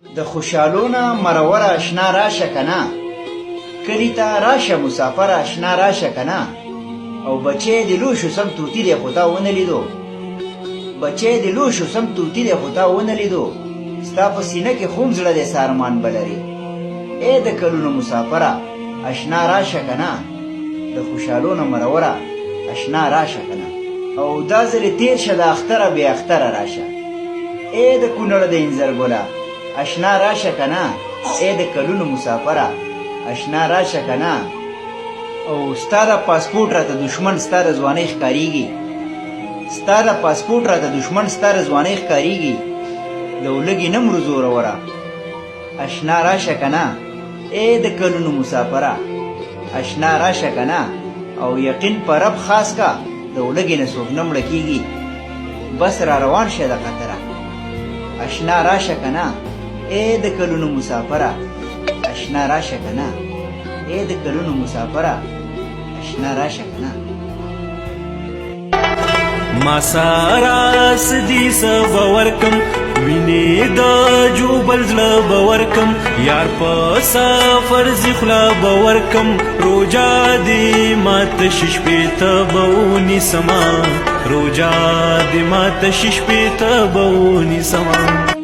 د خوشالونه مرور آشنا راشه کنه، کلی ته راشه مسافر آشنا راشه کنه. او بچی د لوشو سم توتی دی خو تا ونه لیدو، بچی د لوشو سم توتی دی خو تا ونه لیدو. ستا په سینه کې خوم زړه دی سارمان بلري. ای د کلونو مسافره اشنا راشه کنه، د خوشالونه مروره اشنا راشه کنه. او دا ځلې تیر شه د اختره بې اختره راشه. ای د کونړ د انځر ګله اشنا راشه کنه، ای د کلونو مسافره اشنا راشه کنه. او ستا د پاسپورټ راته دشمن ستا د ځوانۍ ښکارېږي، ستا د پاسپورټ راته دشمن ستا د ځوانۍ ښکارېږي. د ولږې نه مرو زوروره اشنا راشه کنه، ای د کلونو مسافره اشنا راشه کنه. او یقین په رب خاص کا د ولږې نه څوک نه مړه کېږي. بس را روان شه د خطره اشنا راشه کنه، ای د کلونو مسافره اشنا راشه کنه، ای د کلونو مسافره اشنا راشه کنه. ما سارا سدی سب ورکم ویني د جوبل زړه باورکم، یار په سفر زخلا باورکم. روجا دی مات شش پته بونی سما، روجا دی مات شش پته بونی سما.